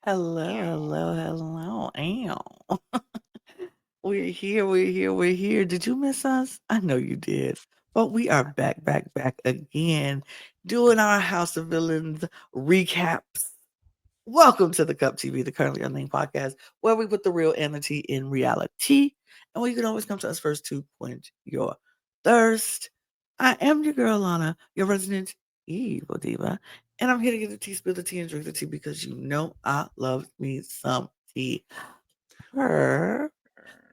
Hello. Ow. We're here. Did you miss us? I know you did. But we are back again, doing our House of Villains recaps. Welcome to the Cup TV, the Currently Unnamed Podcast, where we put the real entity in reality. And where you can always come to us first to quench your thirst. I am your girl, Lana, your resident evil diva. And I'm here to get the tea, spill the tea, and drink the tea because you know I love me some tea. Her.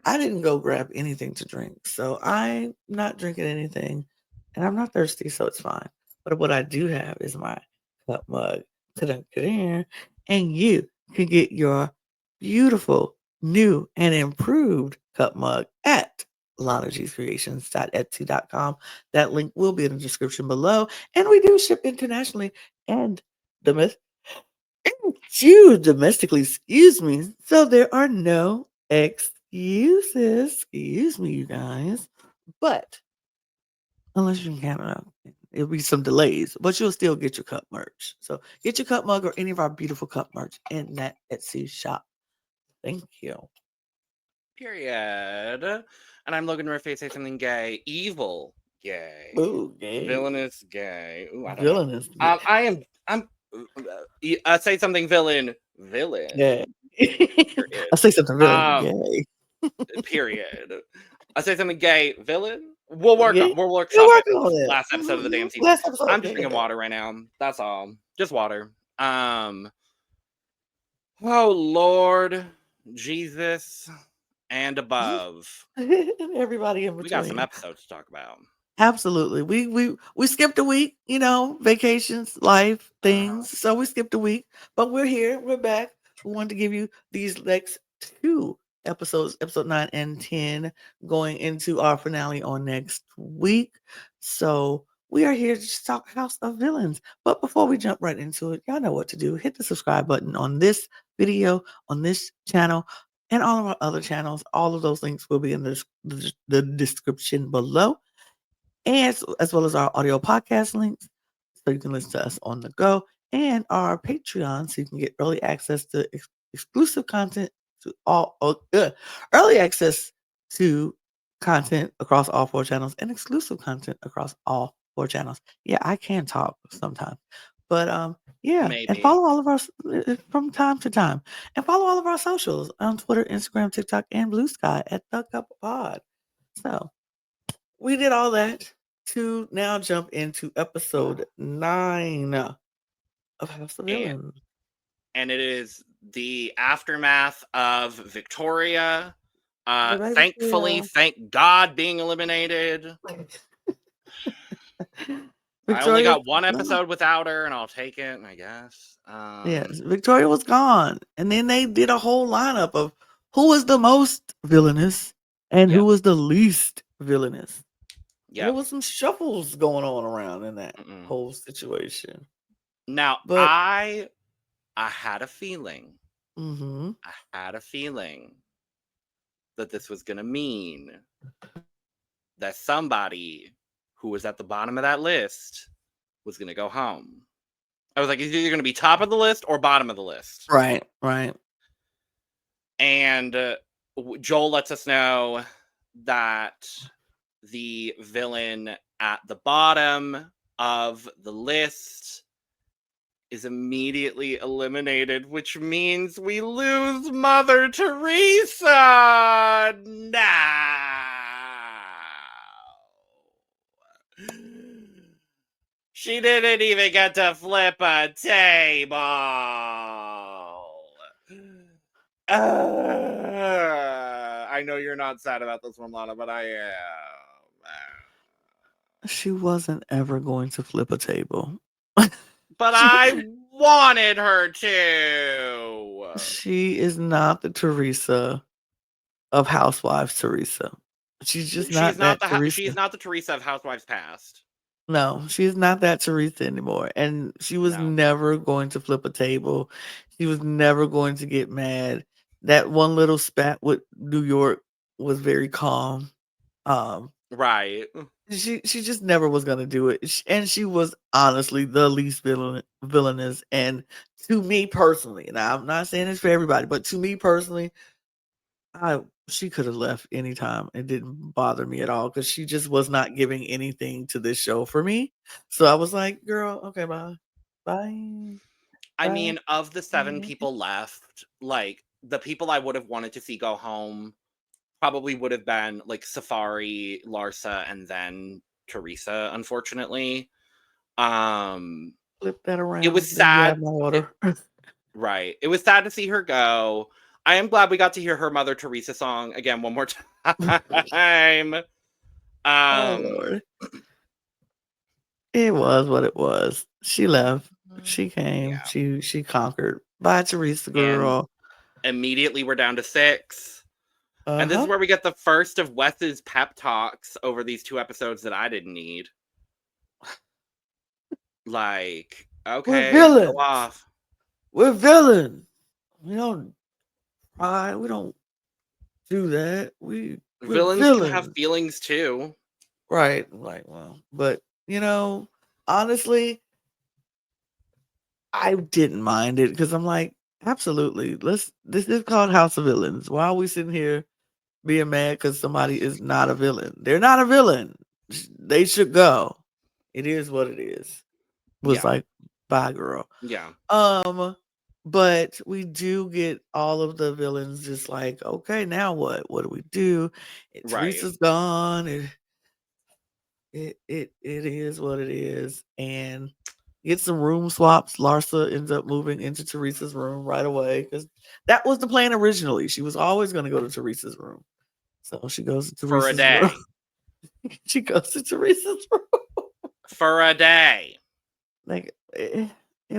I didn't go grab anything to drink, so I'm not drinking anything, and I'm not thirsty, so it's fine. But what I do have is my cup mug, ta-da-da-da, and you can get your beautiful, new, and improved cup mug at LanaG'sCreations.etsy.com. That link will be in the description below, and we do ship internationally and domestic. Domestically, excuse me. So there are no excuses. Excuse me, you guys. But unless you're in Canada, it'll be some delays, but you'll still get your cup merch. So get your cup mug or any of our beautiful cup merch in that Etsy shop. Thank you. Period. And I'm Logan Murphy. Say something gay, evil, gay, Ooh, gay. villainous, gay. Ooh, I don't know. Villainous. Gay. I am. I'm. Say something villain. Yeah. Period. I say something really Um. gay. Period. I say something gay, villain. We'll work Yeah. on. We'll We're workshop it. working on it. Last episode of the damn season. Last episode. I'm just drinking water right now. That's all. Just water. Oh Lord, Jesus, and above. Everybody in We got some between. episodes to talk about. Absolutely. We skipped a week, vacations, life, Uh-huh. things. So we skipped a week, but we're here. We're back. We wanted to give you these next two episodes, episode 9 and 10, going into our finale on next week. So we are here to just talk House of Villains. But before we jump right into it, y'all know what to do. Hit the subscribe button on this video, on this channel, and all of our other channels. All of those links will be in the description below, and as well as our audio podcast links, so you can listen to us on the go, and our Patreon, so you can get early access to exclusive content to early access to content across all four channels and exclusive content across all four channels. Yeah, I can talk sometimes, but yeah, and Maybe. follow all of our from time to time, and follow all of our socials on Twitter, Instagram, TikTok, and Blue Sky at the Cup Pod. So we did all that to now jump into episode 9 of House of And, Villains. and it is the aftermath of Victoria. Baby, Thankfully, thank God, being eliminated. I only Victoria was got one gone. episode without her, and I'll take it, I guess. Yes, Victoria was gone. And then they did a whole lineup of who was the most villainous and who Yep. was the least villainous. And there Yep. was some shuffles going on around in that Mm-mm. whole situation. Now, But I had a feeling. mhm. I had a feeling that this was going to mean that somebody who was at the bottom of that list was going to go home. I was like, it's either going to be top of the list or bottom of the list. Right. And Joel lets us know that the villain at the bottom of the list is immediately eliminated, which means we lose Mother Teresa. Now. She didn't even get to flip a table. I know you're not sad about this one, Lana, but I am. She wasn't ever going to flip a table. But I wanted her to. She is not the Teresa of Housewives Teresa. She's just She's not not that the Teresa. she's not the Teresa of Housewives Past. No, she's not that Teresa anymore. And she was No. never going to flip a table. She was never going to get mad. That one little spat with New York was very calm. Um, Right. she just never was gonna do it, and she was honestly the least villainous. And to me personally, and I'm not saying this for everybody, but to me personally, I she could have left anytime. It didn't bother me at all because she just was not giving anything to this show for me. So I was like, "Girl, okay, bye, bye, I bye." mean, of the 7 people left, like, the people I would have wanted to see go home probably would have been, like, Safari, Larsa, and then Teresa, unfortunately. Um, Flip that it was around, then you have sad. my It order. Right. It was sad to see her go. I am glad we got to hear her Mother Teresa song again one more time. Oh Um, Lord, it was what it was. She left. She came. yeah. She conquered. Bye, Teresa And girl. immediately we're down to 6. Uh And this is huh. where we get the first of Wes's pep talks over these 2 episodes that I didn't need. Like, We're okay, go villains. off. We're villains. We don't cry. We don't do that. We're Villains can have villains. feelings too. Right. Like, well, but honestly, I didn't mind it because I'm like, absolutely. This is called House of Villains. Why are we sitting here being mad because somebody is not a villain? They're not a villain. They should go. It is what it is. Was Yeah. like, bye, girl. Yeah. But we do get all of the villains just like, okay, now what? What do we do? Right. Teresa's gone. It is what it is. And get some room swaps. Larsa ends up moving into Teresa's room right away because that was the plan originally. She was always going to go to Teresa's room. So she goes to For a Teresa's room. day. She goes to Teresa's room. For a day. Like it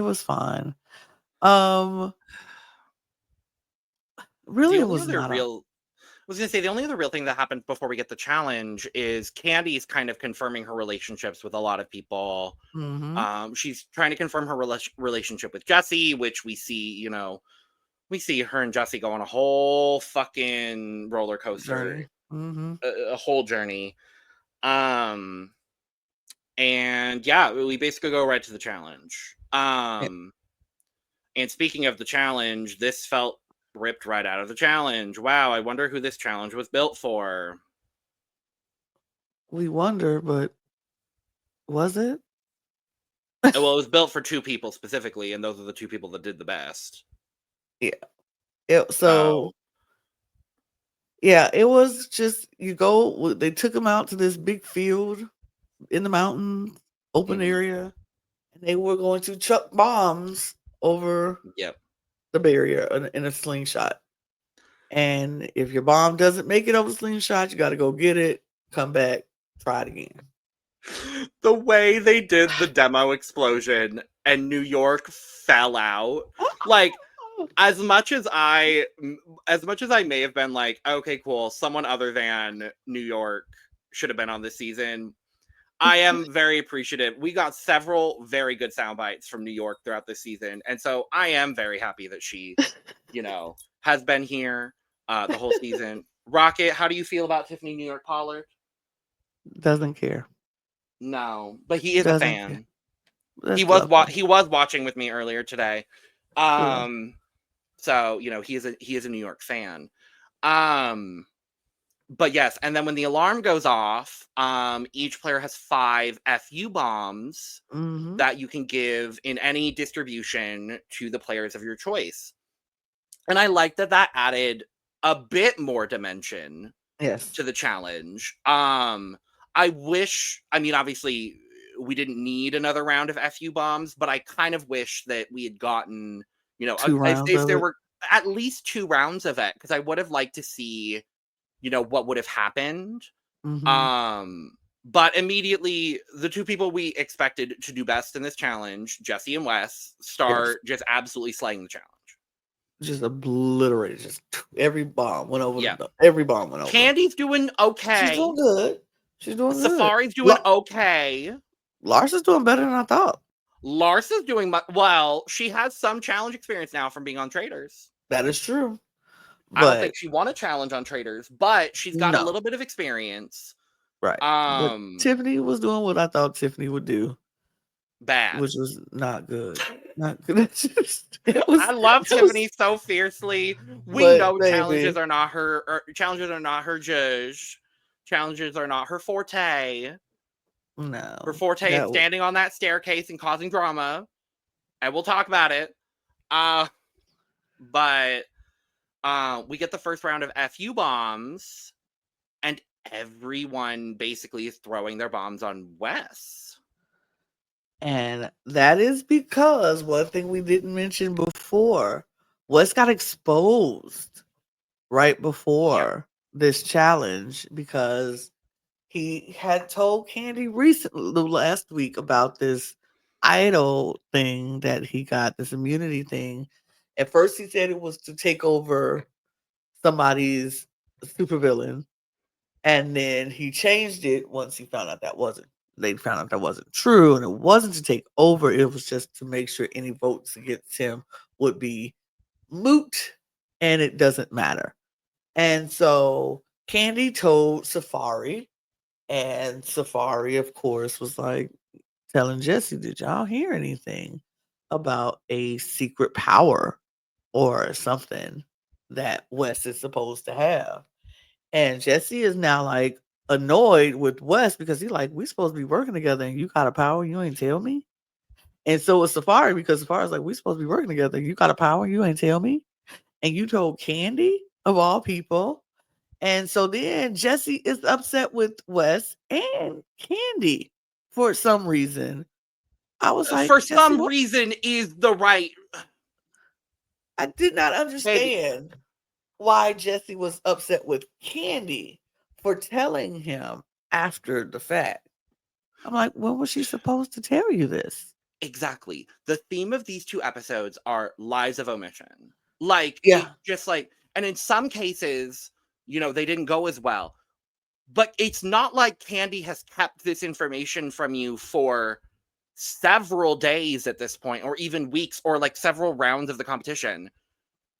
was fine. Um, really, The it only was other not a. real I was gonna say the only other real thing that happened before we get the challenge is Candy's kind of confirming her relationships with a lot of people. Mm-hmm. She's trying to confirm her relationship with Jesse, which we see, we see her and Jesse go on a whole fucking roller coaster, Journey. Mm-hmm. a whole journey. Um, and yeah, we basically go right to the challenge. Yeah. And speaking of the challenge, this felt ripped right out of the challenge. Wow, I wonder who this challenge was built for. We wonder, but was it? Well, it was built for 2 people specifically, and those are the 2 people that did the best. Yeah. So, It was just you go. They took him out to this big field in the mountains, open mhm, area, and they were going to chuck bombs over yep. the barrier in a slingshot. And if your bomb doesn't make it over the slingshot, you got to go get it, come back, try it again. The way they did the demo explosion and New York fell out, like as much as I may have been like, okay, cool, someone other than New York should have been on this season, I am very appreciative. We got several very good sound bites from New York throughout this season, and so I am very happy that she, has been here the whole season. Rocket, how do you feel about Tiffany New York Pollard? Doesn't care. No, but he is a Doesn't care. fan. He That's was okay. he was watching with me earlier today. Cool. So he is a New York fan. But yes, and then when the alarm goes off, each player has 5 FU bombs Mm-hmm. that you can give in any distribution to the players of your choice. And I like that added a bit more dimension Yes. to the challenge. I mean, obviously we didn't need another round of FU bombs, but I kind of wish that we had gotten, 2 rounds if of there it. were at least 2 rounds of it, because I would have liked to see, what would have happened. Mm-hmm. But immediately the 2 people we expected to do best in this challenge, Jesse and Wes, Yes. start just absolutely slaying the challenge. Just obliterated. Just every bomb went over Yeah. every bomb went over. Candy's doing She's okay. doing good. She's doing good. Safari's doing okay. Lars is doing better than I thought. Larsa's doing well. She has some challenge experience now from being on Traders. That is true. I don't But think she won a challenge on Traders, but she's got a no. little bit of experience. Right. But Tiffany was doing what I thought Tiffany would do, Bad. which was not good. Not good. I love Tiffany so fiercely. We But, know baby, challenges are not her judge. Challenges are not her forte. no. Her forte is standing on that staircase and causing drama. And we'll talk about it. But we get the first round of FU bombs, and everyone basically is throwing their bombs on Wes. And that is because one thing we didn't mention before, Wes got exposed right before this challenge because he had told Candy recently last week about this idol thing that he got, this immunity thing. At first he said it was to take over somebody's supervillain. And then he changed it once he found out they found out that wasn't true. And it wasn't to take over. It was just to make sure any votes against him would be moot and it doesn't matter. And so Candy told Safari, and Safari, of course, was like telling Jesse, did y'all hear anything about a secret power or something that Wes is supposed to have? And Jesse is now like annoyed with Wes because he's like, we supposed to be working together and you got a power, you ain't tell me. And so it's Safari because Safari's like, we supposed to be working together. You got a power, you ain't tell me. And you told Candy of all people. And so then Jesse is upset with Wes and Candy for some reason. I was like, for some reason is the right. I did not understand why Jesse was upset with Candy for telling him after the fact. I'm like, when was she supposed to tell you this? Exactly. The theme of these two episodes are lies of omission. Like, Yeah. just like, and in some cases, they didn't go as well. But it's not like Candy has kept this information from you for several days at this point, or even weeks, or like several rounds of the competition.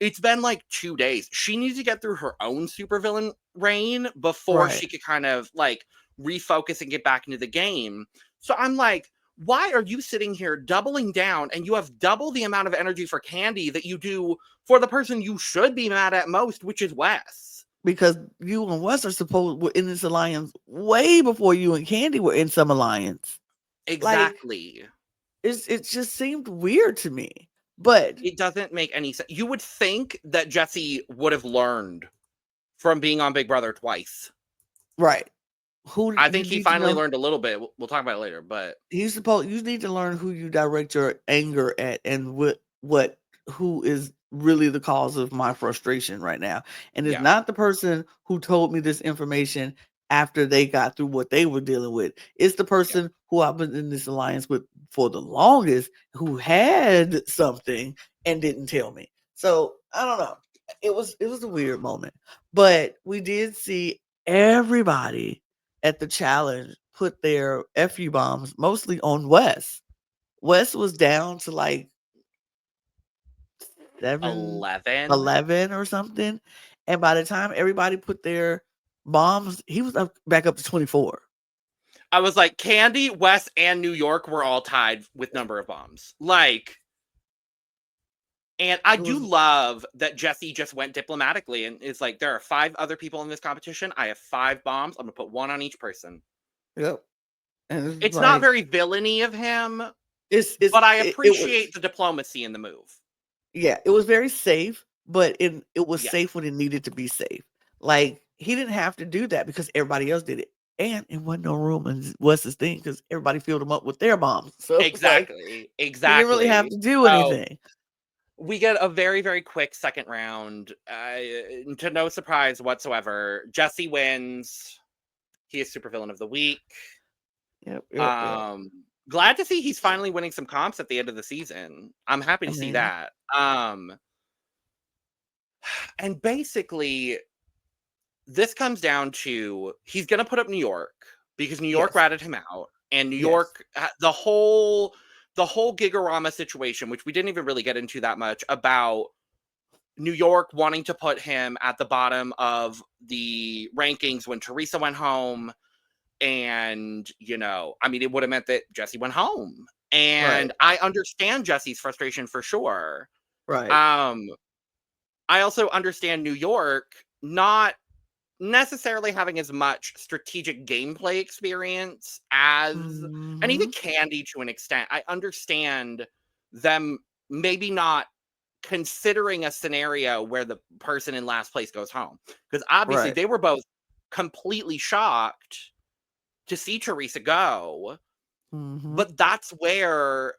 It's been like 2 days. She needs to get through her own supervillain reign before she could kind of like refocus and get back into the game. So I'm like, why are you sitting here doubling down and you have double the amount of energy for Candy that you do for the person you should be mad at most, which is Wes? Because you and Wes were in this alliance way before you and Candy were in some alliance. Exactly. Like, it just seemed weird to me. But it doesn't make any sense. You would think that Jesse would have learned from being on Big Brother twice. Right. I think he finally learned a little bit. We'll talk about it later, but you need to learn who you direct your anger at and who is really the cause of my frustration right now. And it's not the person who told me this information after they got through what they were dealing with. It's the person who I've been in this alliance with for the longest, who had something and didn't tell me. So I don't know. It was a weird moment, but we did see everybody at the challenge put their FU bombs mostly on Wes. Wes was down to like 11 or something. And by the time everybody put their bombs, he was back up to 24. I was like, Candy, Wes, and New York were all tied with number of bombs. Like, and I do love that Jesse just went diplomatically and is like, there are 5 other people in this competition. I have 5 bombs. I'm going to put 1 on each person. Yep. And it's not very villainy of him, but I appreciate the diplomacy in the move. Yeah, it was very safe, but it was safe when it needed to be safe. Like, he didn't have to do that because everybody else did it. And it wasn't no room in Wes's thing because everybody filled them up with their bombs. So exactly. He didn't really have to do anything. We get a very, very quick second round. To no surprise whatsoever, Jesse wins. He is supervillain of the week. Yep. Glad to see he's finally winning some comps at the end of the season. I'm happy to see that. And basically, this comes down to he's going to put up New York because New York ratted him out, and New York, the whole Gigarama situation, which we didn't even really get into that much, about New York wanting to put him at the bottom of the rankings when Teresa went home. And, I mean, it would have meant that Jesse went home. And I understand Jesse's frustration for sure. Right. I also understand New York not necessarily having as much strategic gameplay experience as, and even Candy to an extent. I understand them maybe not considering a scenario where the person in last place goes home. Because obviously they were both completely shocked to see Teresa go. But that's where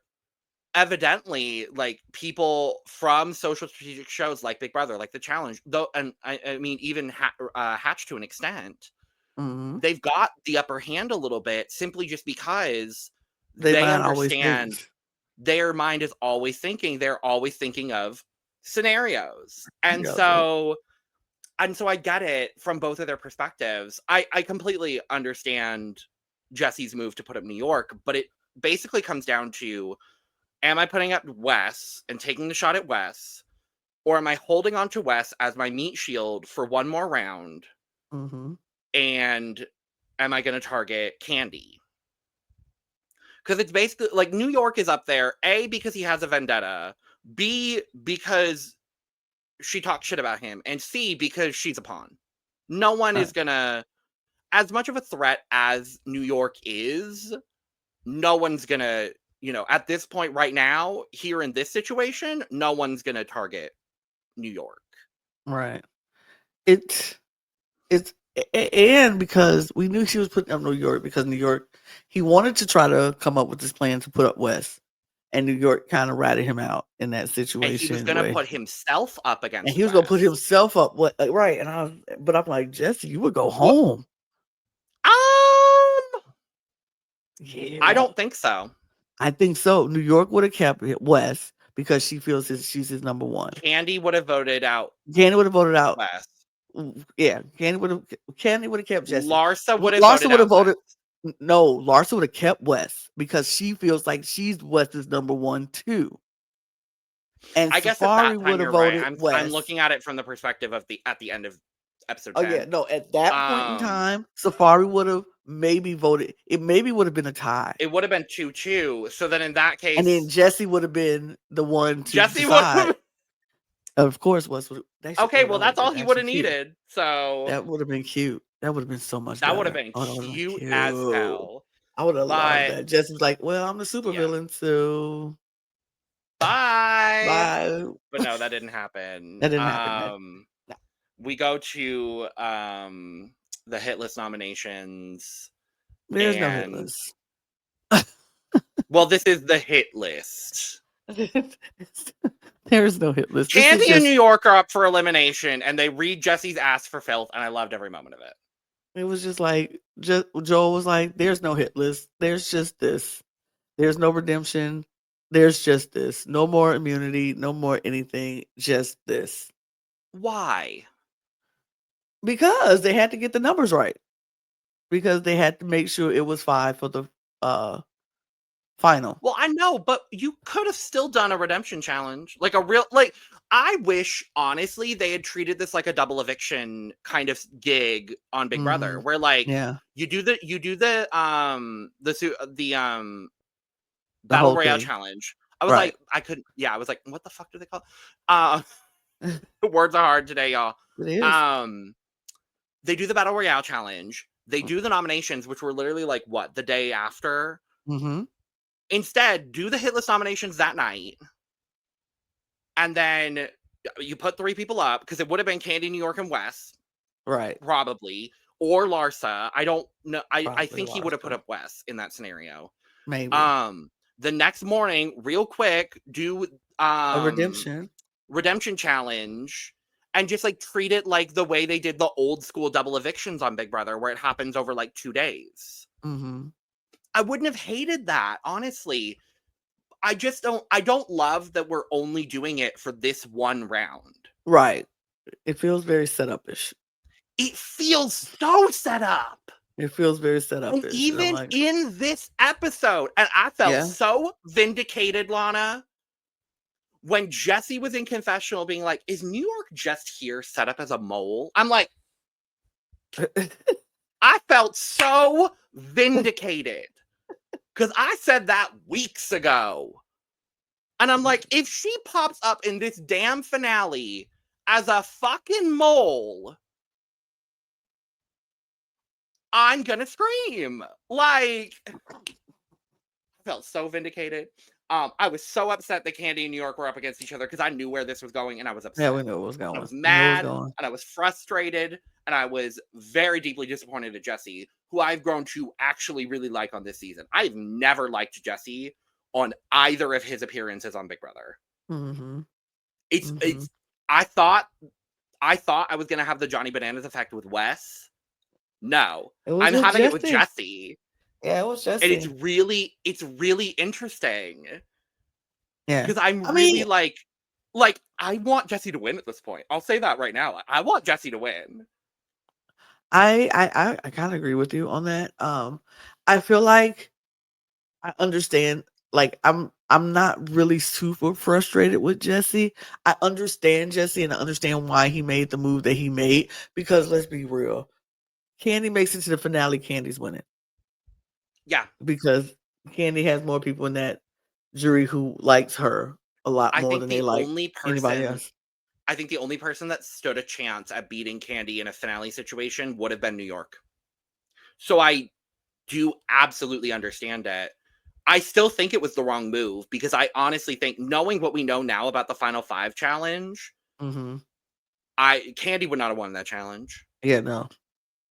evidently, like, people from social strategic shows like Big Brother, like The Challenge, though, and I mean, even Hatch to an extent, they've got the upper hand a little bit simply just because they understand their mind is always thinking. They're always thinking of scenarios. And so I get it from both of their perspectives. I completely understand Jesse's move to put up New York, but it basically comes down to, am I putting up Wes and taking the shot at Wes, or am I holding on to Wes as my meat shield for one more round? And am I going to target Candy? Because it's basically like New York is up there, A, because he has a vendetta, B, because she talks shit about him, and C, because she's a pawn. No one is going to, as much of a threat as New York is, no one's going to, at this point right now, here in this situation, no one's going to target New York. Right. It's and because we knew she was putting up New York, because New York, he wanted to try to come up with this plan to put up West, and New York kind of ratted him out in that situation. And he was going to put himself up against and he was going to put himself up. Right. And but I'm like, Jesse, you would go home. Yeah. I don't think so. I think so. New York would have kept West because she feels she's his number one. Candy would have voted out. West. Yeah, Candy would have kept Jesse. Larsa would have voted. No, Larsa would have kept West because she feels like she's West's number one too. And I guess Safari would have voted West. I'm looking at it from the perspective of at the end of episode 10. Oh yeah, no, at that point in time, Safari would have maybe voted. It maybe would have been a tie. It would have been 2-2. So then in that case, and then Jesse would have been the one to decide. Of course, West would. Okay, well, that's all he would have needed. So that would have been cute. That would have been so much. That would have been cute as hell. I would have loved that. Jesse's like, well, I'm the supervillain, so bye. But no, that didn't happen. That didn't happen. No. We go to the hit list nominations. There's no hit list. Well, this is the hit list. There's no hit list. Candy and New York are up for elimination, and they read Jesse's ass for filth, and I loved every moment of it. It was just like, Joel was like, there's no hit list. There's just this. There's no redemption. There's just this. No more immunity. No more anything. Just this. Why? Because they had to get the numbers right. Because they had to make sure it was 5 for the final. Well, I know, but you could have still done a redemption challenge. Like a real, I wish, honestly, they had treated this like a double eviction kind of gig on Big Brother, where you do the Battle Royale challenge. I was like, I was like, what the fuck do they call it? Words are hard today, y'all. It is. They do the Battle Royale challenge. They do the nominations, which were literally like, what, the day after? Instead, do the hit list nominations that night. And then you put 3 people up, because it would have been Candy, New York, and Wes. Right. Probably. Or Larsa. I don't know. I think he would have put up Wes in that scenario. Maybe. The next morning, real quick, do a redemption challenge, and just treat it like the way they did the old school double evictions on Big Brother, where it happens over 2 days. I wouldn't have hated that, honestly. I don't love that we're only doing it for this one round. Right. It feels very set-up-ish. It feels so set up. It feels very set up. And even in this episode, and I felt so vindicated, Lana, when Jesse was in confessional being like, is New York just here set up as a mole? I'm like, I felt so vindicated because I said that weeks ago. And I'm like, if she pops up in this damn finale as a fucking mole, I'm gonna scream. Like, I felt so vindicated. I was so upset that Candy and New York were up against each other because I knew where this was going and I was Yeah, upset. we knew it was I going. was We knew it was mad going. and I was frustrated and I was very deeply disappointed at Jesse, who I've grown to actually really like on this season. I've never liked Jesse on either of his appearances on Big Brother. Mm-hmm. It's I thought I was gonna have the Johnny Bananas effect with Wes. No, It was I'm with having it with Jesse. Jesse. Yeah, it was And it's Jesse. really interesting. Yeah. Because I'm I really mean, like I want Jesse to win at this point. I'll say that right now. I want Jesse to win. I kind of agree with you on that. I feel like I understand. Like I'm not really super frustrated with Jesse. I understand Jesse and I understand why he made the move that he made. Because let's be real, Candy makes it to the finale. Candy's winning. Yeah. Because Candy has more people in that jury who likes her a lot I more think than they the like only anybody person else. I think the only person that stood a chance at beating Candy in a finale situation would have been New York. So I do absolutely understand it. I still think it was the wrong move because I honestly think, knowing what we know now about the Final Five challenge, Mm-hmm. Candy would not have won that challenge. Yeah, no,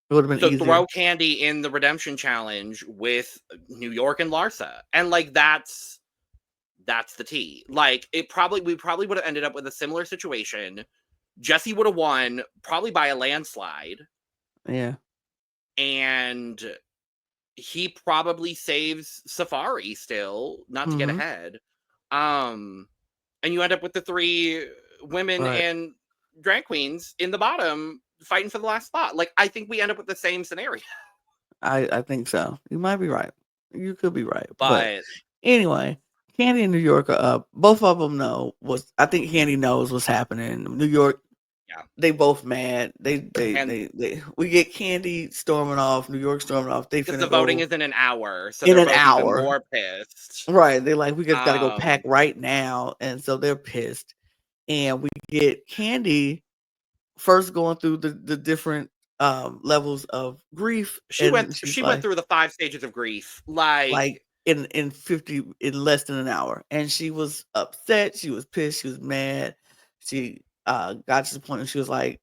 it would have been So easier. throw Candy in the redemption challenge with New York and Larsa, and like that's the tea. Like we probably would have ended up with a similar situation. Jesse would have won probably by a landslide, Yeah. and he probably saves Safari still, not to get Mm-hmm. ahead. And you end up with the three women Right. and drag queens in the bottom fighting for the last spot. Like I think we end up with the same scenario. I think so. You might be right. You could be right. But But anyway, Candy and New York are up. Both of them know I think Candy knows what's happening. New York, yeah. they both mad. And We get Candy storming off, New York storming off. They because finna the voting go is in an hour, so in they're an both even hour. more pissed. Right. They're like, we just gotta go pack Um, right now. And so they're pissed. And we get Candy first going through the different levels of grief. And she's she went like through the 5 stages of grief. Like, in 50 in less than an hour, and she was upset, she was pissed, she was mad. She got to the point where she was like,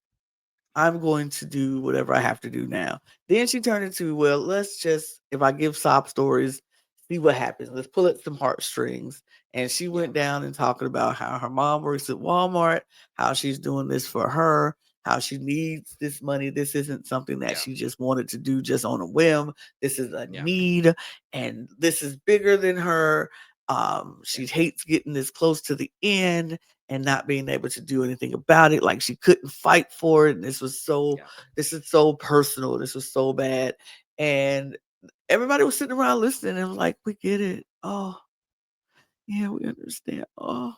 I'm going to do whatever I have to do now. Then she turned into, well, let's just, if I give sob stories, see what happens. Let's pull at some heartstrings. And she yeah, went down and talking about how her mom works at Walmart, how she's doing this for her, how she needs this money. This isn't something that yeah, she just wanted to do just on a whim. This is a yeah, need, and this is bigger than her. yeah, She hates getting this close to the end and not being able to do anything about it. Like she couldn't fight for it. And this is yeah. so personal. This was so bad. And everybody was sitting around listening and was like, we get it. Oh, yeah, we understand. Oh,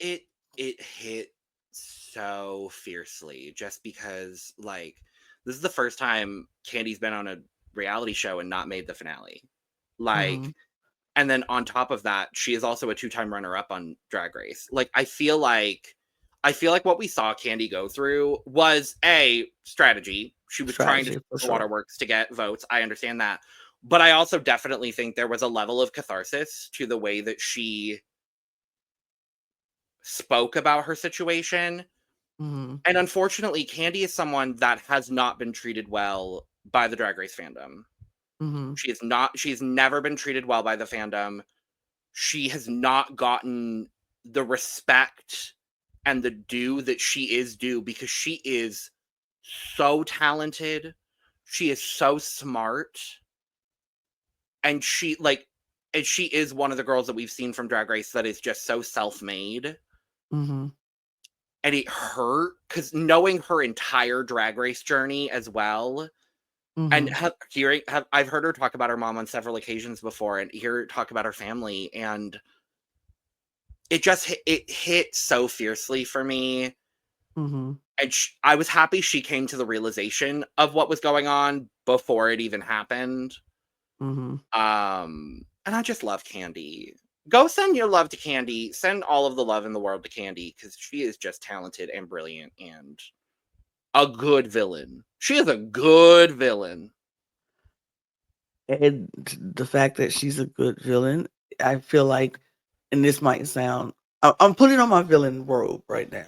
It hit so fiercely just because, like, this is the first time Candy's been on a reality show and not made the finale. mm-hmm, Like, and then on top of that, she is also a 2-time runner-up on Drag Race. Like, I feel like what we saw Candy go through was a strategy. She was trying to strategy for the sure. waterworks to get votes. I understand that. But I also definitely think there was a level of catharsis to the way that she spoke about her situation. Mm-hmm, And unfortunately, Candy is someone that has not been treated well by the Drag Race fandom. mm-hmm, She's never been treated well by the fandom. She has not gotten the respect and the due that she is due because she is so talented. She is so smart. And she is one of the girls that we've seen from Drag Race that is just so self-made. mm-hmm, And it hurt because knowing her entire Drag Race journey as well, and mm-hmm. I've heard her talk about her mom on several occasions before, and hear her talk about her family, and it hit so fiercely for me Mm-hmm. And I was happy she came to the realization of what was going on before it even happened. Mm-hmm. And I just love Candy. Go send your love to Candy. Send all of the love in the world to Candy, because she is just talented and brilliant and a good villain. She is a good villain. And the fact that she's a good villain, I feel like, and this might sound, I'm putting on my villain robe right now.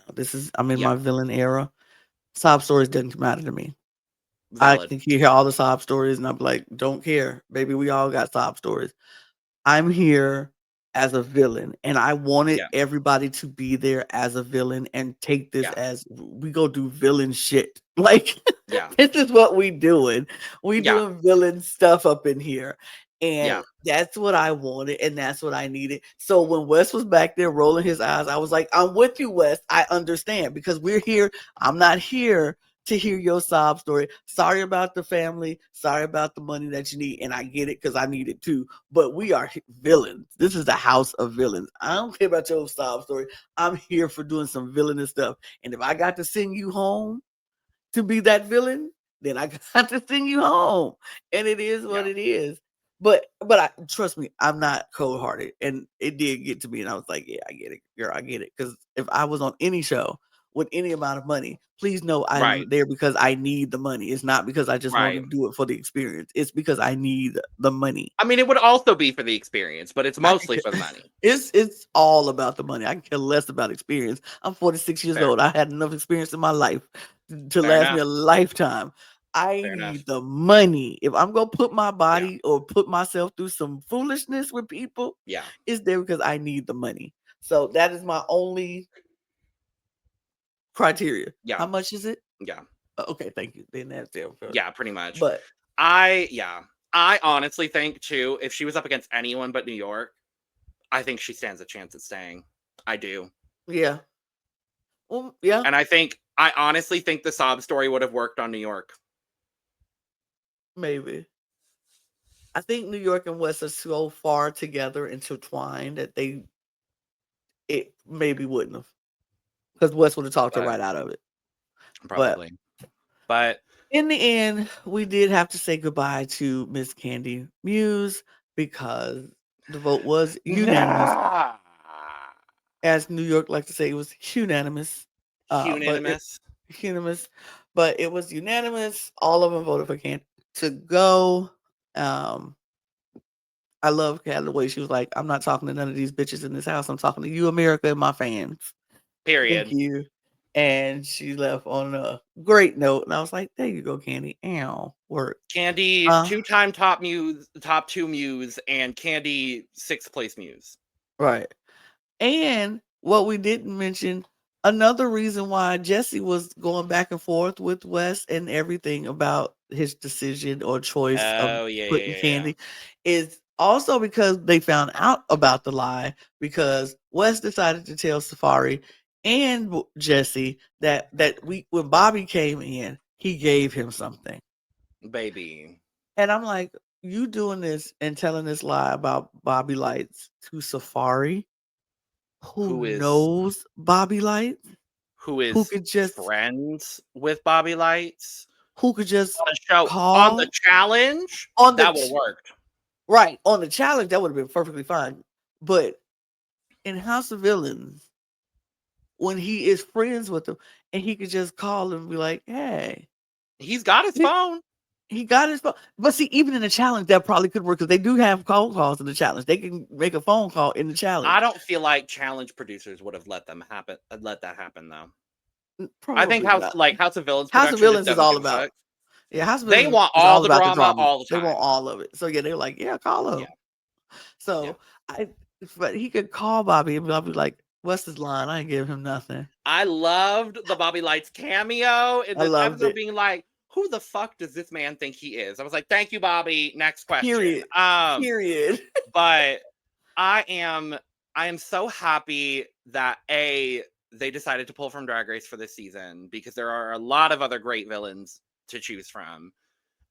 I'm in Yeah, my villain era. Sob stories didn't matter to me. I valid. can hear all the sob stories, and I'm like, don't care, baby. We all got sob stories. I'm here as a villain, and I wanted Yeah, everybody to be there as a villain and take this yeah, as we go do villain shit. Like, yeah, this is what we doing. We yeah, doing villain stuff up in here. yeah. And that's what I wanted, and that's what I needed. So when Wes was back there rolling his eyes, I was like, I'm with you, Wes. I understand, because we're here. I'm not here to hear your sob story. Sorry about the family. Sorry about the money that you need. And I get it, because I need it too. But we are villains. This is the house of villains. I don't care about your sob story. I'm here for doing some villainous stuff. And if I got to send you home to be that villain, then I got to send you home. And it is what Yeah. it is. But I trust me, I'm not cold hearted. And it did get to me. And I was like, yeah, I get it, girl. I get it. Because if I was on any show with any amount of money, please know Right, I'm there because I need the money. It's not because I just want to right. do it for the experience. It's because I need the money. I mean, it would also be for the experience, but it's I could mostly for the care. money. It's all about the money. I can care less about experience. I'm 46 years Fair, old. I had enough experience in my life to fair last me enough. a lifetime. I Fair enough. need the money. If I'm gonna put my Yeah, body or put myself through some foolishness with people, yeah, it's there because I need the money. So that is my only criteria. yeah, How much is it? yeah, Okay, thank you. Then that's it. yeah. Pretty much. But Yeah. I honestly think too, if she was up against anyone but New York, I think she stands a chance at staying. I do. yeah, well, yeah, And I honestly think the sob story would have worked on New York. maybe. I think New York and West are so far together, intertwined, that it maybe wouldn't have, because West would have talked her But right out of it. But probably. But in the end, we did have to say goodbye to Miss Candy Muse, because the vote was unanimous. nah. As New York like to say, it was unanimous. But it Unanimous. unanimous, but it was unanimous. All of them voted for Candy to go. Um, I love Kat the way she was like, I'm not talking to none of these bitches in this house. I'm talking to you, America, and my fans. Thank Period. you. And she left on a great note. And I was like, there you go, Candy. Ow, work. Candy, Uh, two-time top two muse, and Candy, sixth place muse. right. And what we didn't mention, another reason why Jesse was going back and forth with Wes and everything about his decision or choice of Oh, yeah, putting yeah, yeah, Candy is also because they found out about the lie, because Wes decided to tell Safari and Jesse that week when Bobby came in, he gave him something. yeah. Baby. And I'm like, you doing this and telling this lie about Bobby Lights to Safari, who Who is knows Bobby Lights, who who is could just friends with Bobby Lights who could just on a show on the call challenge, on the that would have worked. right on the challenge, that would have been perfectly fine. But in House of Villains, when he is friends with them, and he could just call and be like, "Hey," He's got his he, phone. he got his phone. But see, even in the challenge, that probably could work, because they do have phone calls in the challenge. They can make a phone call in the I challenge. don't feel like challenge producers would have let that happen though. I think Probably not. House of Villains House of production just Villains is doesn't all give a about. fuck. Yeah, House of They Villains want is all all the about the drama drama. all the They want time. all of it. So yeah, they're like, yeah, call him. Yeah. Yeah. So I, but he could call Bobby and Bobby like, what's his line? I ain't give him nothing. I loved the Bobby Lights cameo in I this loved episode, it. being like, who the fuck does this man think he is? I was like, thank you, Bobby. Next question. Period. Period. But I am so happy that they decided to pull from Drag Race for this season, because there are a lot of other great villains to choose from.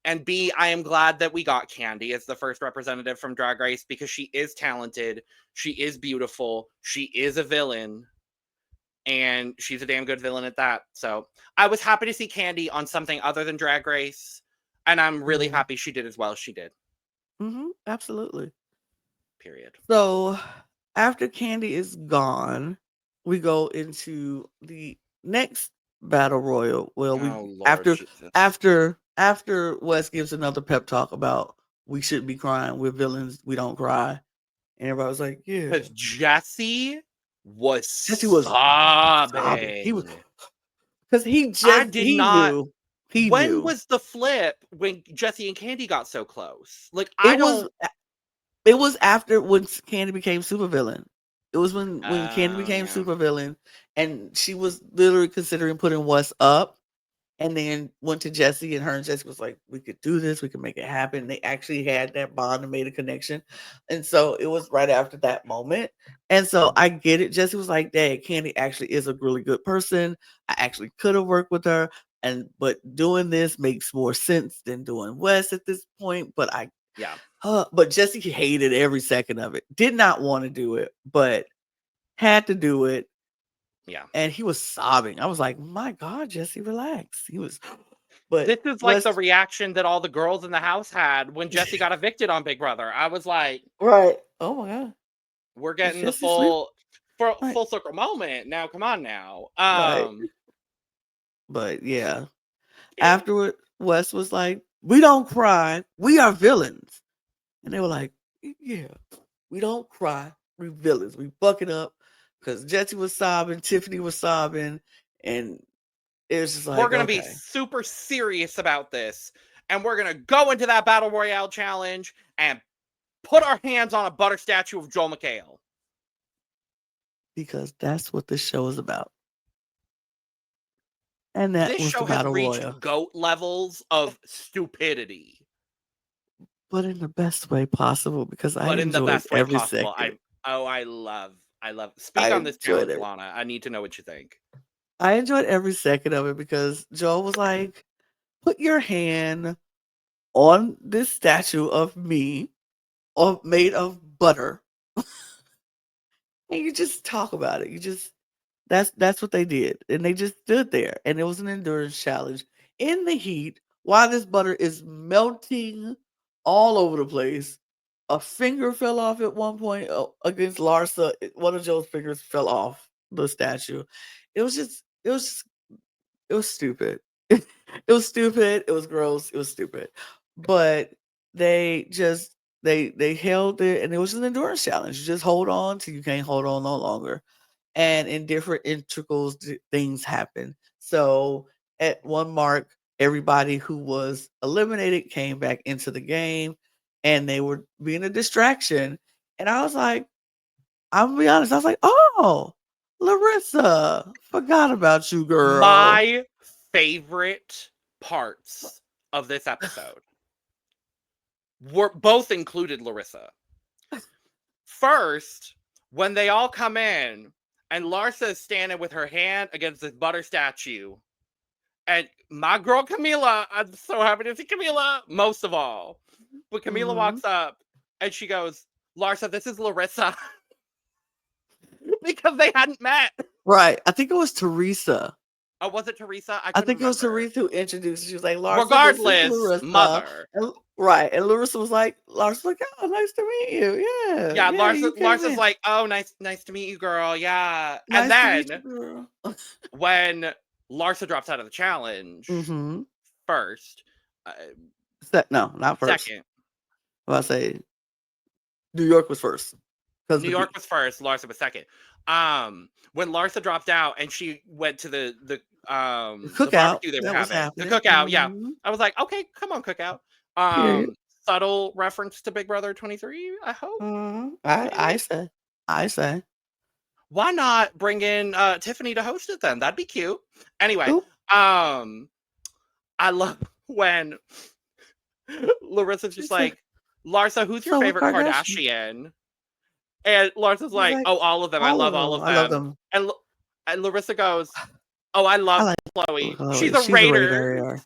And B, I am glad that we got Candy as the first representative from Drag Race, because she is talented, she is beautiful, she is a villain, and she's a damn good villain at that. So I was happy to see Candy on something other than Drag Race, and I'm really happy she did as well as she did. Absolutely. Period. So after Candy is gone, we go into the next battle royal. Well, Lord Jesus. after Wes gives another pep talk about we shouldn't be crying, we're villains, we don't cry, and everybody was like, yeah, because Jesse was sobbing. He was, because he knew. When was the flip when Jesse and Candy got so close? Like it was after when Candy became supervillain. It was when Candy became supervillain, and she was literally considering putting Wes up, and then went to Jesse, and her and Jesse was like, we could do this, we could make it happen. They actually had that bond and made a connection. And so it was right after that moment. And so I get it. Jesse was like, Dad, Candy actually is a really good person. I actually could have worked with her. But doing this makes more sense than doing Wes at this point. But but Jesse hated every second of it. Did not want to do it, but had to do it. Yeah. And he was sobbing. I was like, my God, Jesse, relax. He was, but this is like the reaction that all the girls in the house had when Jesse got evicted on Big Brother. I was like, right. Oh my God. We're getting the full circle moment. Now, come on now. Right. But yeah. Afterward, Wes was like, we don't cry. We are villains. And they were like, yeah, we don't cry. We're villains. We buck it up. Because Jesse was sobbing, Tiffany was sobbing, and it was just like, we're going to be super serious about this. And we're going to go into that Battle Royale challenge and put our hands on a butter statue of Joel McHale. Because that's what this show is about. And that this show has reached GOAT levels of stupidity. But in the best way possible, because I enjoyed every second. I love. Speak on this challenge, Lana. I need to know what you think. I enjoyed every second of it because Joel was like, put your hand on this statue of me made of butter. And you just talk about it. That's what they did. And they just stood there. And it was an endurance challenge in the heat while this butter is melting all over the place. A finger fell off at one point against Larsa. One of Joe's fingers fell off the statue. It was stupid. It was stupid. It was gross. It was stupid. But they held it, and it was an endurance challenge. You just hold on till you can't hold on no longer. And in different intervals, things happen. So at one mark, everybody who was eliminated came back into the game, and they were being a distraction. And I was like, I'm gonna be honest, I was like, oh, Larissa, forgot about you, girl. My favorite parts of this episode were both included Larissa. First, when they all come in and Larsa is standing with her hand against this butter statue, and my girl Camila, I'm so happy to see Camila most of all. But Camila walks up and she goes, Larsa, this is Larissa. Because they hadn't met. Right. I think it was Teresa. Oh, was it Teresa? I think it was Teresa who introduced. She was like, Larsa, regardless, mother. Right. And Larissa was like, oh, nice to meet you. Yeah. Yeah, Larsa's like, oh, nice to meet you, girl. Yeah. And then when Larsa drops out of the challenge, first. No, not first. Second. Well, I say New York was first. New York was first, Larsa was second. When Larsa dropped out and she went to the cookout, the barbecue they were having, the cookout, yeah. I was like, okay, come on, cookout. Subtle reference to Big Brother 23, I hope. I say. Why not bring in Tiffany to host it then? That'd be cute. Anyway, I love when Larissa's just like, Larsa, who's your favorite Kardashian? And Larsa's like, oh, all of them. I love all of them. I love them. And Larissa goes, oh, I love Chloe. She's a Raider.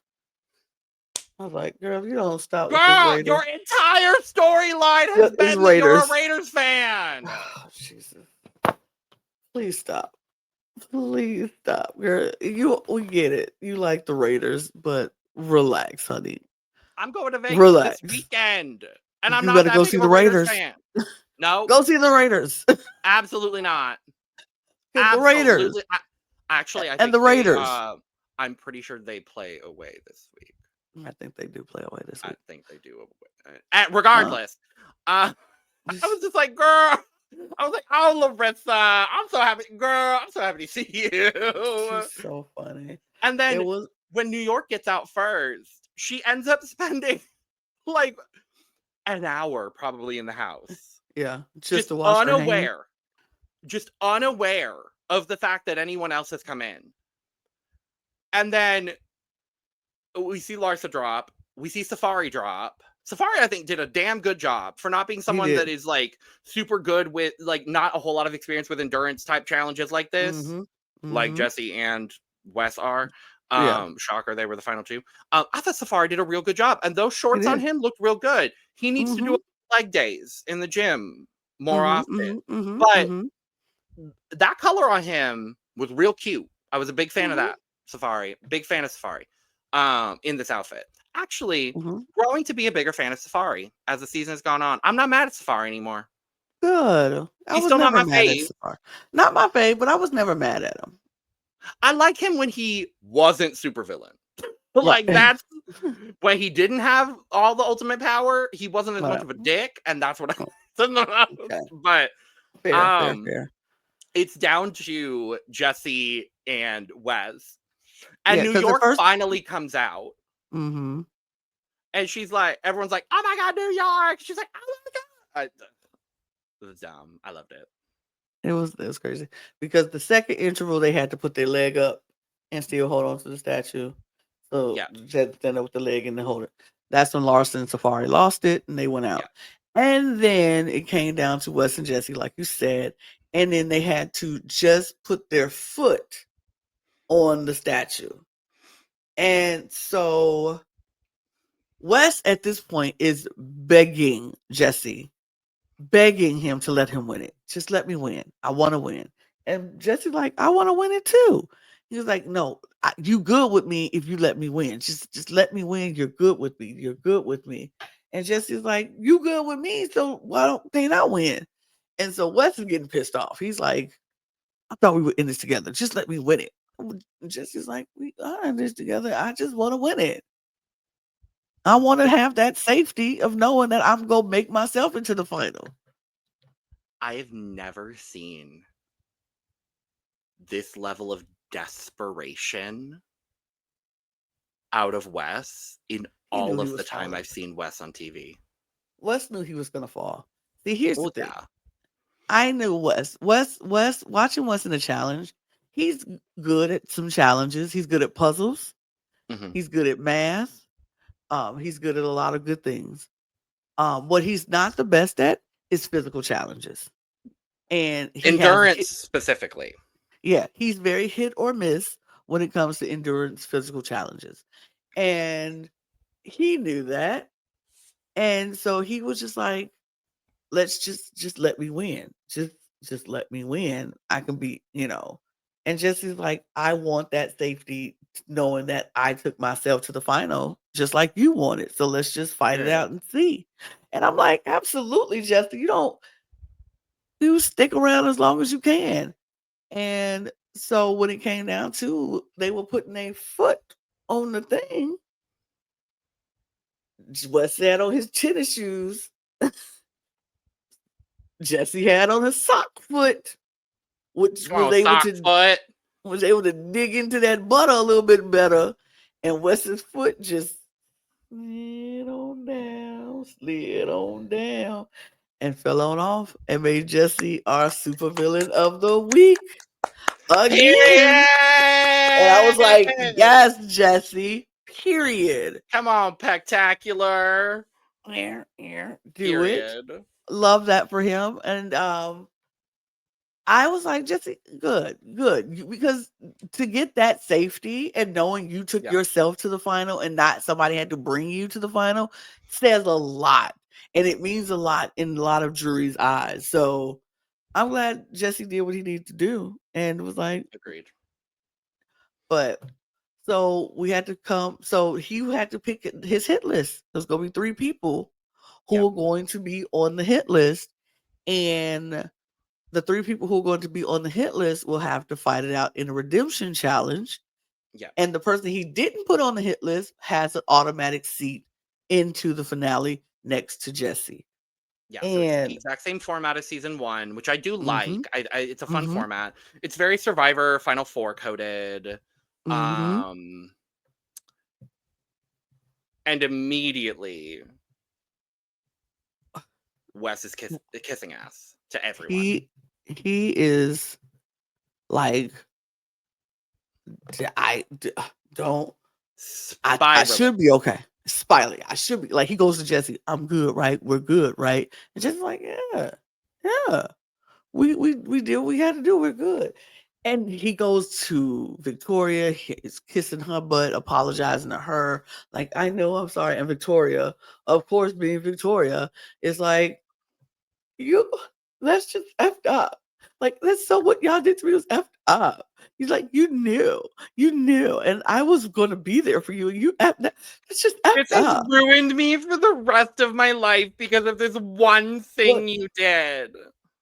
I was like, girl, you don't stop. Girl, your entire storyline has been that you're a Raiders fan. Oh, Jesus. Please stop. Please stop, girl. We get it. You like the Raiders, but relax, honey. I'm going to Vegas this Relax. weekend, and I'm You not better that go big see of a the Raiders Raiders. fan. No, Go see the Raiders. absolutely not. Get the Raiders Absolutely. Actually, I and think the they. Raiders. I'm pretty sure they play away this week. I think they do play away this I week. think they do. Regardless, I Just- was just like, girl. I was like, oh, Larissa, I'm so happy, girl. I'm so happy to see you. She's so funny. And It then was when New York gets out first, she ends up spending like an hour probably in the house, just to watch her hang. just unaware of the fact that anyone else has come in. And then we see Larsa drop. We see Safari drop. Safari, I think, did a damn good job for not being someone that is like super good with like not a whole lot of experience with endurance type challenges like this, like Jesse and Wes are. Shocker, they were the final two. I thought Safari did a real good job, and those shorts on him looked real good. He needs to do leg days in the gym more often, but that color on him was real cute. I was a big fan of that Safari. Big fan of Safari. In this outfit. Actually, growing to be a bigger fan of Safari as the season has gone on. I'm not mad at Safari anymore. Good. He's still not my fave. Not my fave, but I was never mad at him. I like him when he wasn't super villain. Like that's when he didn't have all the ultimate power. He wasn't as much of a dick, and that's what I okay. But fair. It's down to Jesse and Wes. And New York finally comes out. And she's like, everyone's like, oh my God, New York. She's like, oh my God. It was dumb. I loved it. It was crazy. Because the second interval, they had to put their leg up and still hold on to the statue. So just stand up with the leg and then hold it. That's when Larsa and Safari lost it and they went out. And then it came down to Wes and Jesse, like you said. And then they had to just put their foot on the statue. And so Wes at this point is begging Jesse, begging him to let him win it. Just let me win. I want to win. And Jesse's like, I want to win it too. He was like, no, you good with me if you let me win. Just let me win. You're good with me. You're good with me. And Jesse's like, you good with me, so why can't I win? And so Wes is getting pissed off. He's like, I thought we were in this together. Just let me win it. Jesse's like, we are in this together. I just want to win it. I want to have that safety of knowing that I'm going to make myself into the final. I have never seen this level of desperation out of Wes in all of the time I've seen Wes on TV. Wes knew he was going to fall. See, here's the thing. I knew Wes, watching Wes in the challenge, he's good at some challenges. He's good at puzzles. He's good at math. He's good at a lot of good things. What he's not the best at is physical challenges. And endurance specifically. Yeah, he's very hit or miss when it comes to endurance physical challenges. And he knew that. And so he was just like, let's just let me win. Just let me win. I can be, And Jesse's like, I want that safety knowing that I took myself to the final just like you wanted. So let's just fight it out and see. And I'm like, absolutely, Jesse. You stick around as long as you can. And so when it came down to, they were putting their foot on the thing. Wes had on his tennis shoes. Jesse had on a sock foot, which was able to dig into that butter a little bit better. And Wes's foot just slid on down, and fell on off and made Jesse our supervillain of the week again. And I was like, yes, Jesse, period. Come on, Pectacular. Do it. Love that for him. And I was like, Jesse, good. Because to get that safety and knowing you took yourself to the final and not somebody had to bring you to the final says a lot. And it means a lot in a lot of jury's eyes. So I'm glad Jesse did what he needed to do, and was like, Agreed. but so we had to come. So he had to pick his hit list. There's going to be 3 people who Yeah. are going to be on the hit list, and the 3 people who are going to be on the hit list will have to fight it out in a redemption challenge. Yeah. And the person he didn't put on the hit list has an automatic seat into the finale next to Jesse. Yeah, so it's the And exact same format as season 1, which I do mm-hmm, like. It's a fun mm-hmm, format. It's very Survivor Final Four coded. mm-hmm. Um, and immediately Wes is kissing ass to everyone. He is like, I don't. I Spiraling. should be okay. Spiley. I should be like, he goes to Jesse. I'm good, right? We're good, right? And Jesse's like, yeah. We did what we had to do. We're good. And he goes to Victoria. He's kissing her butt, apologizing to her. Like, I know, I'm sorry. And Victoria, of course, being Victoria, is like, that's just effed up. Like, that's so what y'all did to me was effed up. He's like, you knew, and I was going to be there for you. You effed up. It's just This effed has up. ruined me for the rest of my life because of this one thing What? you did.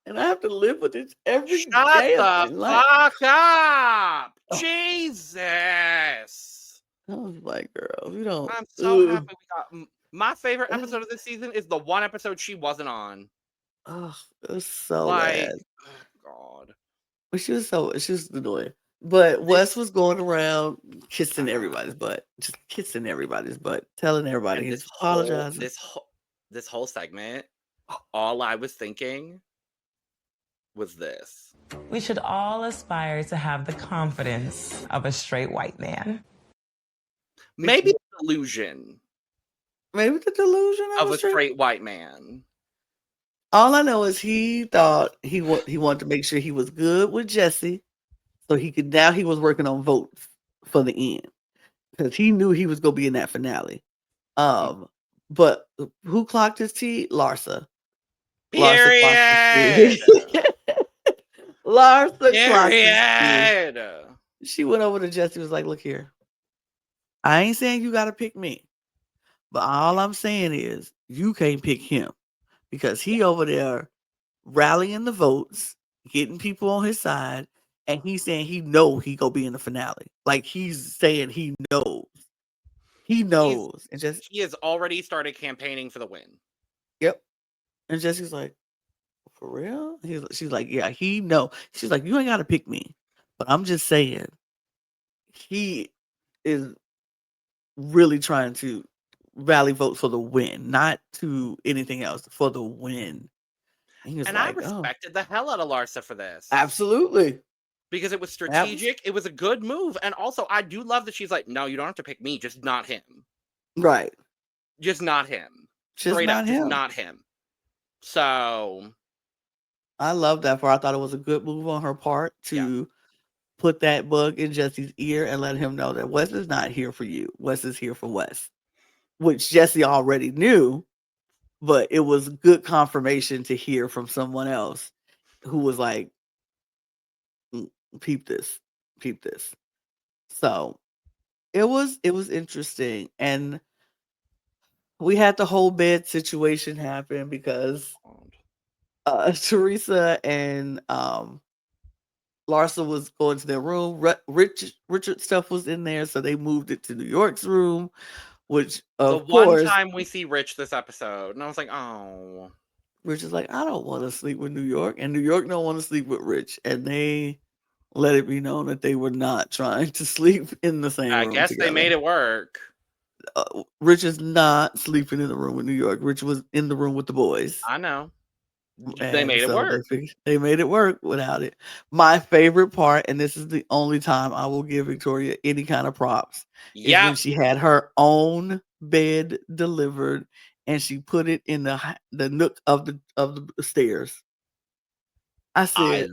And I have to live with it every Shut day of my the life. fuck up! Oh, Jesus! I was like, girl, you don't. I'm so happy we got. My favorite episode of this season is the one episode she wasn't on. Oh, it was so Like, bad. oh God. But she was annoying. But Wes This was going around kissing uh, everybody's butt, just kissing everybody's butt, telling everybody and he's apologizing. this whole segment, all I was thinking was this. We should all aspire to have the confidence of a straight white man. Maybe the illusion Maybe the delusion of a straight white man. All I know is he thought he wanted to make sure he was good with Jesse, so he could. Now he was working on votes for the end because he knew he was going to be in that finale. But who clocked his tea? Larsa. Larsa clocked his Period. tea. Larsa clocked his tea. Period. She went over to Jesse, was like, "Look here, I ain't saying you got to pick me, but all I'm saying is you can't pick him because he over there rallying the votes, getting people on his side, and he's saying he gonna be in the finale. Like he's saying he knows. He knows. And just He has already started campaigning for the win. yep. And Jesse's like, for real? She's like, yeah, he know. She's like, you ain't gotta pick me. But I'm just saying, he is really trying to rally votes for the win, not to anything else, for the win. And I like, respected the hell out of Larsa for this. absolutely. Because it was strategic. It was a good move. And also, I do love that she's like, no, you don't have to pick me, just not him. Right. Just not him. Just Straight not up, him. just not him. So I love that part. I thought it was a good move on her part to put that bug in Jesse's ear and let him know that Wes is not here for you. Wes is here for Wes, which Jesse already knew, but it was good confirmation to hear from someone else who was like, peep this. So it was interesting. And we had the whole bed situation happen because Teresa and Larsa was going to their room. Richard stuff was in there, so they moved it to New York's room, which of the one course time we see Rich this episode, and I was like, oh. Rich is like, I don't want to sleep with New York, and New York don't want to sleep with Rich, and they let it be known that they were not trying to sleep in the same room. I guess together. they made it work. Rich is not sleeping in the room with New York. Rich was in the room with the boys. I know. And they made it work. They made it work without it. My favorite part, and this is the only time I will give Victoria any kind of props, is when she had her own bed delivered and she put it in the nook of the stairs. I said,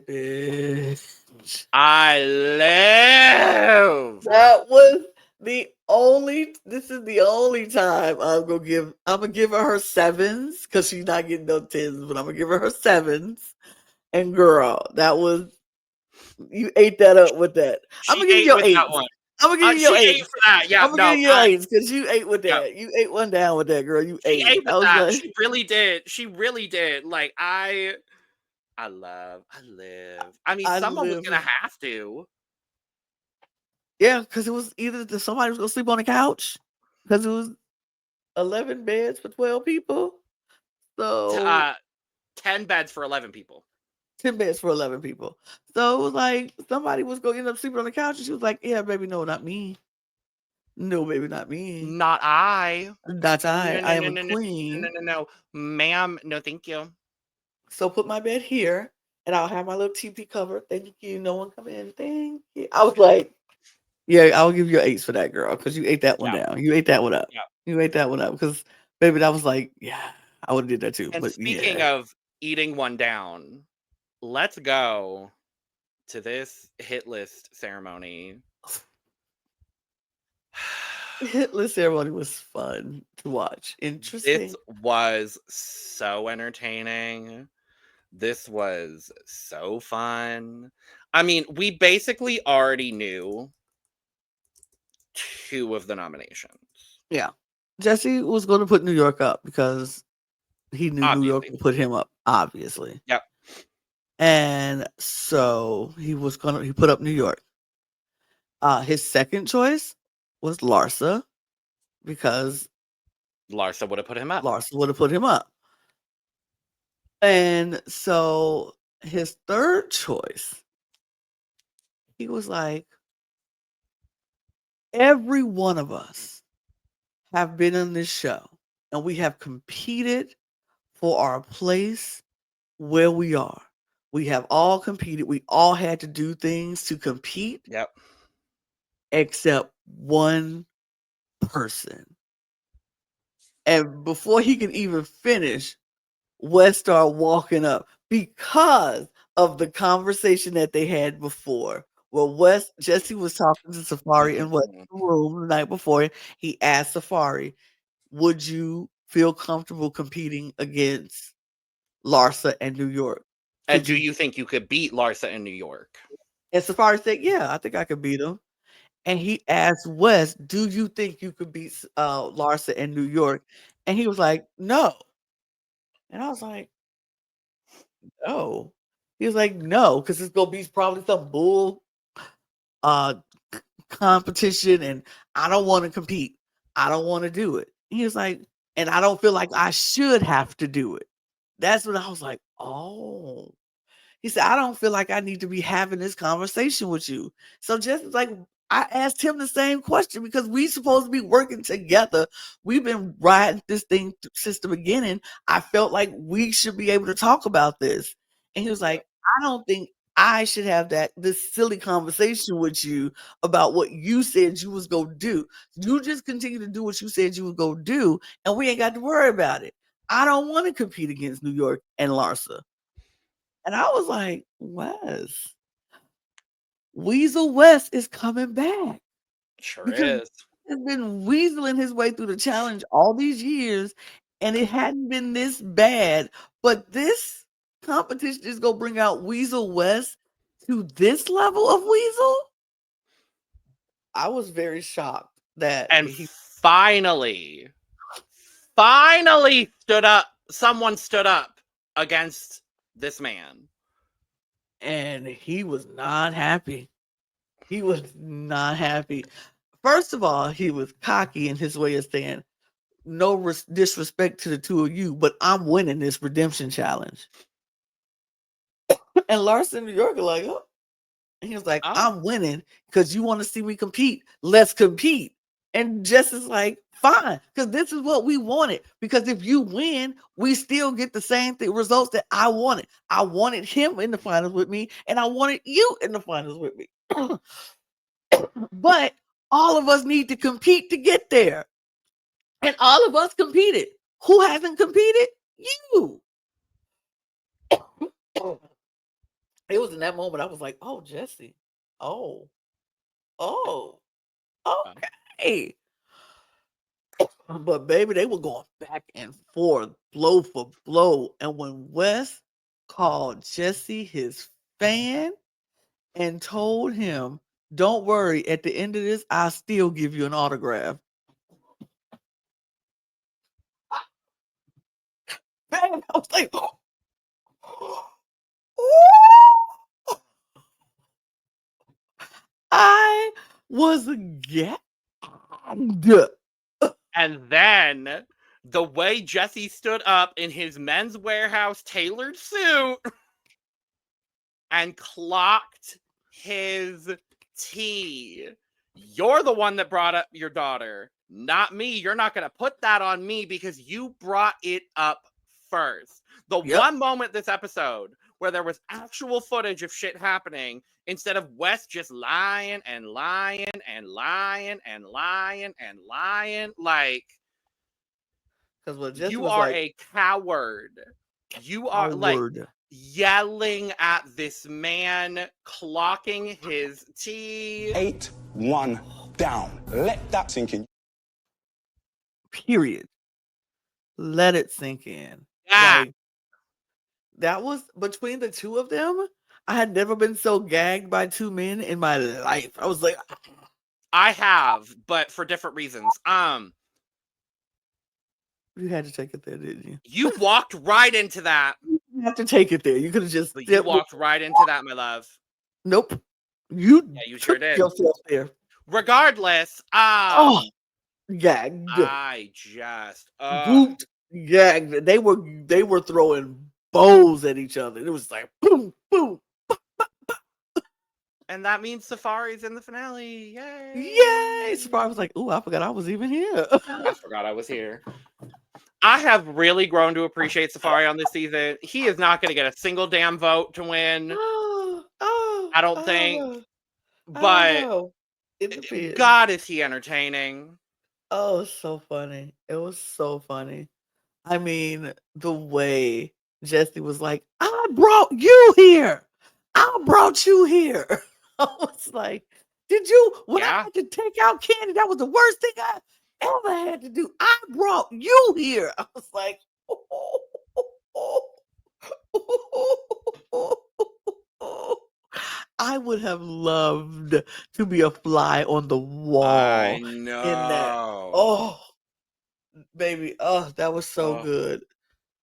bitch. I lived. That was This is the only time I'm gonna give her 7s because she's not getting no 10s, but I'm gonna give her 7s. And girl, that was you ate that up with that. I'm She gonna give you ate your with that 8s. one. I'm gonna give you She your ate 8s. for that. Yeah, I'm gonna give no, you your 8s because you ate with yeah. that. You ate one down with that, girl. You She ate. ate with I was that. like, She really did. She really did. Like I live. I mean, I someone was live. gonna have to. Yeah, because it was either somebody was gonna sleep on the couch because it was 11 beds for 12 people. So 10 beds for 11 people. 10 beds for 11 people. So it was like somebody was going to end up sleeping on the couch. And she was like, yeah, baby, no, not me. No, baby, not me. Not I. Not I. No, I no, am no, a no, no, queen. no, ma'am. No, thank you. So put my bed here and I'll have my little TP cover. Thank you. No one come in. Thank you. I was like, yeah, I'll give you 8s for that, girl, because you ate that one Yeah. down. You ate that one up. Yeah. You ate that one up because, baby, that was like, yeah, I would have did that too. And But speaking yeah. of eating one down, let's go to this hit list ceremony. Hit list ceremony was fun to watch. Interesting. This was so entertaining. This was so fun. I mean, we basically already knew 2 of the nominations. Yeah. Jesse was going to put New York up because he knew New York Obviously. would put him up, obviously. Yep. And so he put up New York. His second choice was Larsa because Larsa would have put him up. Larsa would have put him up. And so his third choice, he was like, every one of us have been on this show and we have competed for our place where we are. We have all competed. We all had to do things to compete. Yep. Except one person. And before he can even finish, Wes started walking up because of the conversation that they had before. Well, Jesse was talking to Safari in West's room the night before. He asked Safari, would you feel comfortable competing against Larsa and New York? And do you think you could beat Larsa in New York? And Safari said, yeah, I think I could beat him. And he asked Wes, do you think you could beat Larsa in New York? And he was like, no. And I was like, no. He was like, no, because it's gonna be probably some bull competition, and I don't want to compete. I don't want to do it. He was like, and I don't feel like I should have to do it. That's when I was like, oh. He said, I don't feel like I need to be having this conversation with you. So just like I asked him the same question because we supposed to be working together. We've been riding this thing since the beginning. I felt like we should be able to talk about this. And he was like, I don't think I should have this silly conversation with you about what you said you was gonna do. You just continue to do what you said you was gonna do, and we ain't got to worry about it. I don't want to compete against New York and Larsa. And I was like, Wes, Weasel West is coming back. Sure Because is. he's been weaseling his way through the challenge all these years, and it hadn't been this bad. But this competition is going to bring out Weasel West to this level of Weasel. I was very shocked that And finally someone stood up against this man. And he was not happy. He was not happy. First of all, he was cocky in his way of saying, no disrespect to the two of you, but I'm winning this redemption challenge. And Larson New York are like, oh. And he was like, I'm winning because you want to see me compete. Let's compete. And Jess is like, fine, because this is what we wanted. Because if you win, we still get the same results that I wanted. I wanted him in the finals with me, and I wanted you in the finals with me. But all of us need to compete to get there. And all of us competed. Who hasn't competed? You. It was in that moment I was like, oh, Jesse. Oh, okay. way. But baby, they were going back and forth, blow for blow. And when Wes called Jesse his fan and told him, "Don't worry, at the end of this, I'll still give you an autograph." Man, I was like, I was gagged. And then the way Jesse stood up in his Men's Warehouse tailored suit and clocked his tea. You're the one that brought up your daughter, not me. You're not going to put that on me because you brought it up first. The one moment this episode where there was actual footage of shit happening instead of Wes just lying and lying and lying and lying and lying. Like, Because you are a coward. You are like yelling at this man, clocking his tea. 8-1 down. Let that sink in. Period. Let it sink in. Yeah. Like, that was between the two of them. I had never been so gagged by two men in my life. I was like, I have, but for different reasons. You had to take it there, didn't you? You walked right into that. You have to take it there. You could have just. You walked right into that, my love. Nope. You sure did. Yourself there. Regardless, gagged. I just Gooped, gagged. They were throwing bows at each other. It was like boom, boom. And that means Safari's in the finale. Yay! Yay! Safari was like, "Ooh, I forgot I was even here." I forgot I was here. I have really grown to appreciate Safari on this season. He is not going to get a single damn vote to win. I don't think. But God, is he entertaining? Oh, so funny. It was so funny. I mean, the way Jesse was like, "I brought you here. I brought you here." I was like, "Did you? When I had to take out candy, that was the worst thing I ever had to do. I brought you here." I was like, I would have loved to be a fly on the wall. I know. In that. Baby. That was so good.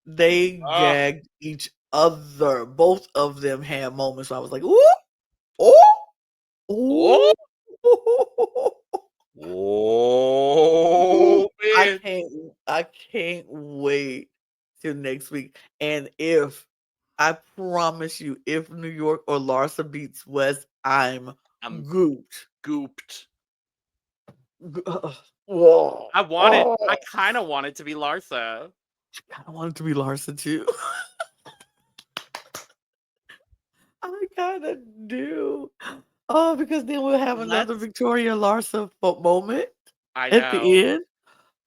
They gagged each other. Both of them had moments where I was like, ooh, ooh, ooh. I can't wait till next week. And I promise you, if New York or Larsa beats West, I'm gooped. Whoa. I kind of want it to be Larsa. I kind of want it to be Larsa too. I kind of do. Because then we'll have another Victoria Larsa moment I know. At the end.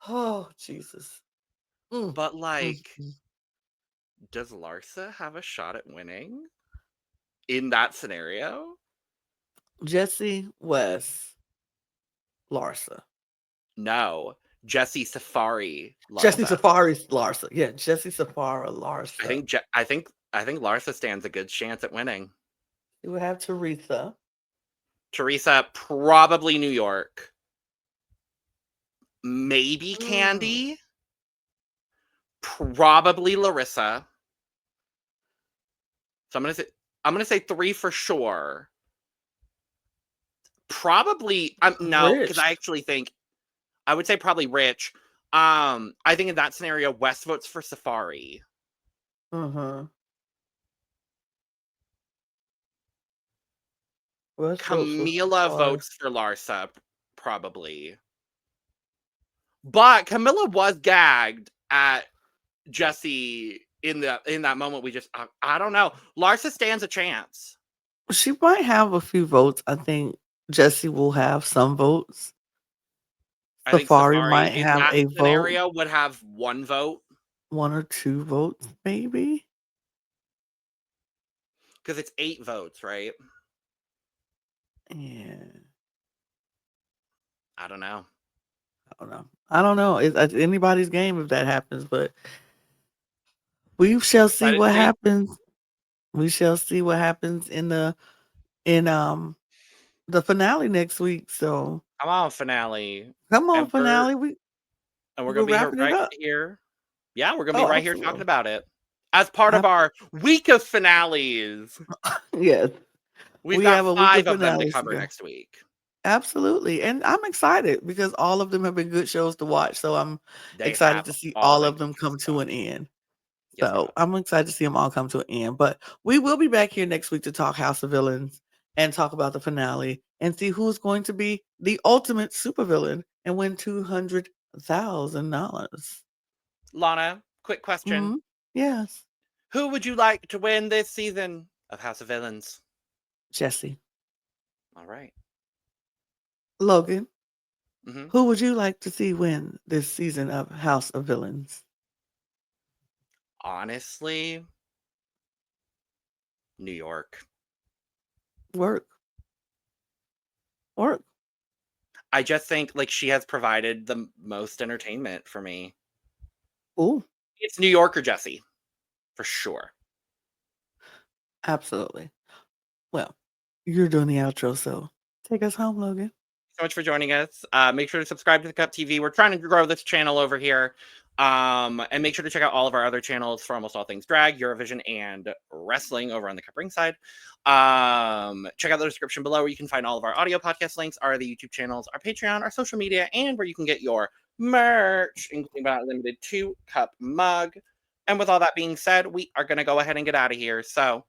Oh, Jesus. But does Larsa have a shot at winning in that scenario? Jesse, Wes, Larsa. No, Jesse Safari. Larsa. Jesse Safari, Larsa. Yeah, Jesse Safari, Larsa. I think Larsa stands a good chance at winning. You would have Teresa. Teresa, probably New York. Maybe Candy. Probably Larissa. So I'm gonna say 3 for sure. Probably no, because I actually think I would say probably Rich. I think in that scenario, West votes for Safari. Camila votes for Larsa, probably. But Camila was gagged at Jesse in that moment. I don't know. Larsa stands a chance. She might have a few votes. I think Jesse will have some votes. I think Safari might have a scenario would have 1 vote. 1 or 2 votes, maybe. Because it's 8 votes, right? Yeah. I don't know. I don't know. It's anybody's game if that happens, but we shall see Excited to what see. happens. We shall see what happens in the finale next week. So Come on, finale. come on, And we're finale. we're We're gonna be here wrapping it right up. here. Yeah, we're gonna be Oh, right here talking absolutely. about it. As part of our week of finales. Yes. We've We got have a week of 5 of them to finales to cover go. next week. Absolutely. And I'm excited because all of them have been good shows to watch. So I'm They excited have to see all all been of good them shows come to to an watch. end. Yes, they So have. I'm excited to see them all come to an end. But we will be back here next week to talk House of Villains and talk about the finale and see who's going to be the ultimate supervillain and win $200,000. Lana, quick question. Mhm. Yes. Who would you like to win this season of House of Villains? Jesse. All right. Logan, Mhm. who would you like to see win this season of House of Villains? Honestly, New York. Work. Work. I just think like she has provided the most entertainment for me. Ooh, It's New York or Jesse, for sure. absolutely. Well, you're doing the outro, so take us home, Logan. So much for joining us. Make sure to subscribe to the Cup TV. We're trying to grow this channel over here. And make sure to check out all of our other channels for almost all things drag, Eurovision, and wrestling over on the Cup Ringside. Check out the description below where you can find all of our audio podcast links, our the YouTube channels, our Patreon, our social media, and where you can get your merch, including but not limited to Cup mug. And with all that being said, we are going to go ahead and get out of here. So,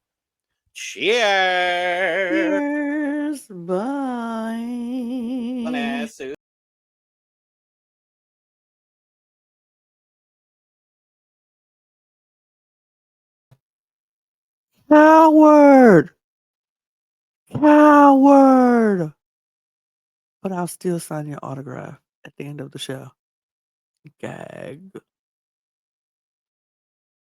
cheers! Cheers. Bye. Coward. Coward. But I'll still sign your autograph at the end of the show. Gag.